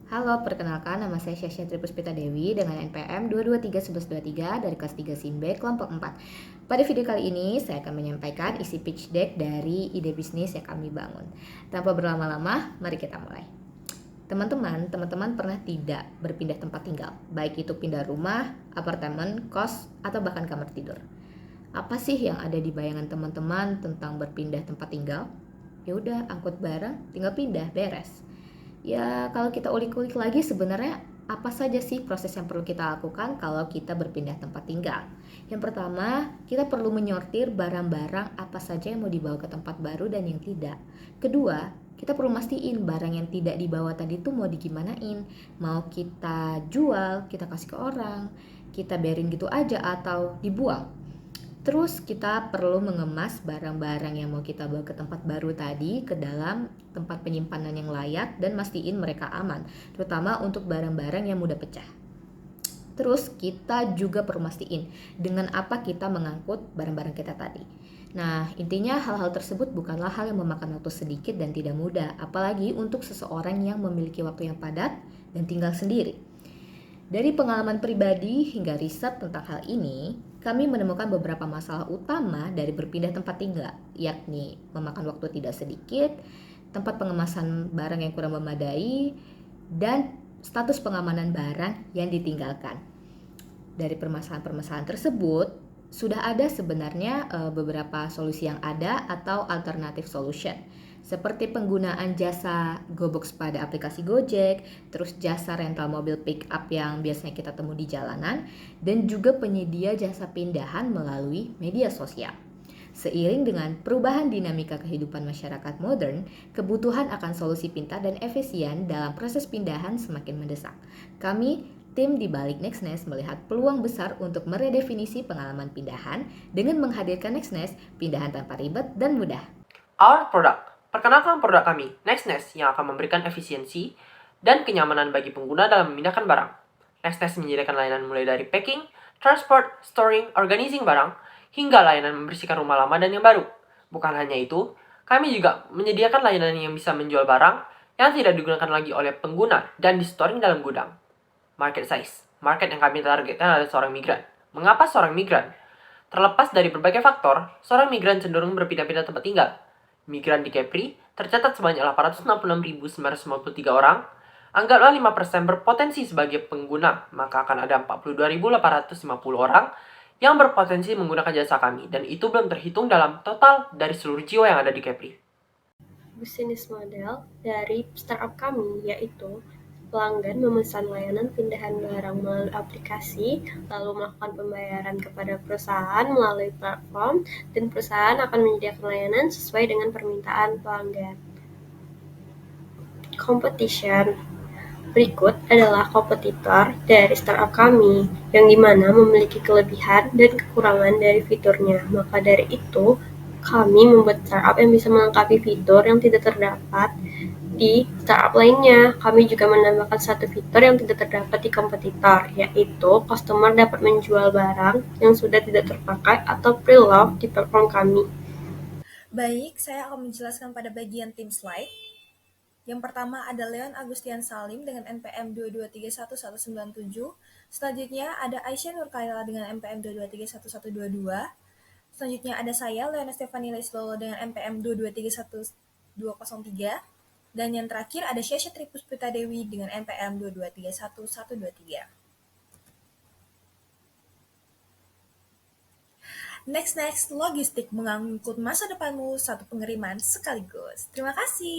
Halo, perkenalkan nama saya Syasha Tripuspita Dewi dengan NPM 2231123 dari kelas 3 Simbe kelompok 4. Pada video kali ini saya akan menyampaikan isi pitch deck dari ide bisnis yang kami bangun. Tanpa berlama-lama, mari kita mulai. Teman-teman pernah tidak berpindah tempat tinggal, baik itu pindah rumah, apartemen, kos, atau bahkan kamar tidur. Apa sih yang ada di bayangan teman-teman tentang berpindah tempat tinggal? Ya udah, angkut barang, tinggal pindah, beres. Ya, kalau kita ulik-ulik lagi sebenarnya apa saja sih proses yang perlu kita lakukan kalau kita berpindah tempat tinggal? Yang pertama, kita perlu menyortir barang-barang apa saja yang mau dibawa ke tempat baru dan yang tidak. Kedua, kita perlu mastiin barang yang tidak dibawa tadi tuh mau digimanain. Mau kita jual, kita kasih ke orang, kita biarin gitu aja atau dibuang. Terus kita perlu mengemas barang-barang yang mau kita bawa ke tempat baru tadi ke dalam tempat penyimpanan yang layak dan mastiin mereka aman, terutama untuk barang-barang yang mudah pecah. Terus kita juga perlu mastiin dengan apa kita mengangkut barang-barang kita tadi. Nah, intinya hal-hal tersebut bukanlah hal yang memakan waktu sedikit dan tidak mudah, apalagi untuk seseorang yang memiliki waktu yang padat dan tinggal sendiri. Dari pengalaman pribadi hingga riset tentang hal ini, kami menemukan beberapa masalah utama dari berpindah tempat tinggal, yakni memakan waktu tidak sedikit, tempat pengemasan barang yang kurang memadai, dan status pengamanan barang yang ditinggalkan. Dari permasalahan-permasalahan tersebut, sudah ada sebenarnya beberapa solusi yang ada atau alternative solution, seperti penggunaan jasa GoBox pada aplikasi Gojek, terus jasa rental mobil pick up yang biasanya kita temui di jalanan, dan juga penyedia jasa pindahan melalui media sosial. Seiring dengan perubahan dinamika kehidupan masyarakat modern, kebutuhan akan solusi pintar dan efisien dalam proses pindahan semakin mendesak. Kami Tim di balik Nextnest melihat peluang besar untuk meredefinisi pengalaman pindahan dengan menghadirkan Nextnest pindahan tanpa ribet dan mudah. Our product. Perkenalkan produk kami, Nextnest, yang akan memberikan efisiensi dan kenyamanan bagi pengguna dalam memindahkan barang. Nextnest menyediakan layanan mulai dari packing, transport, storing, organizing barang, hingga layanan membersihkan rumah lama dan yang baru. Bukan hanya itu, kami juga menyediakan layanan yang bisa menjual barang yang tidak digunakan lagi oleh pengguna dan di-storing dalam gudang. Market size. Market yang kami targetkan adalah seorang migran. Mengapa seorang migran? Terlepas dari berbagai faktor, seorang migran cenderung berpindah-pindah tempat tinggal. Migran di Kepri tercatat sebanyak 866.953 orang. Anggaplah 5% berpotensi sebagai pengguna, maka akan ada 42.850 orang yang berpotensi menggunakan jasa kami, dan itu belum terhitung dalam total dari seluruh jiwa yang ada di Kepri. Bisnis model dari startup kami yaitu pelanggan memesan layanan pindahan barang melalui aplikasi, lalu melakukan pembayaran kepada perusahaan melalui platform, dan perusahaan akan menyediakan layanan sesuai dengan permintaan pelanggan. Competition. Berikut adalah kompetitor dari startup kami, yang dimana memiliki kelebihan dan kekurangan dari fiturnya. Maka dari itu, kami membuat startup yang bisa melengkapi fitur yang tidak terdapat di startup lainnya. Kami juga menambahkan satu fitur yang tidak terdapat di kompetitor, yaitu customer dapat menjual barang yang sudah tidak terpakai atau pre-loved di platform kami. Baik, saya akan menjelaskan pada bagian tim slide. Yang pertama ada Leon Agustian Salim dengan NPM 2231197. Selanjutnya ada Aisyah Nurkaila dengan NPM 2231122. Selanjutnya ada saya, Leona Stefanila Islowo dengan NPM 2231203. Dan yang terakhir ada Syasha Tripuspita Dewi dengan NPM 2231123. Next, logistik mengangkut masa depanmu, satu pengiriman sekaligus. Terima kasih.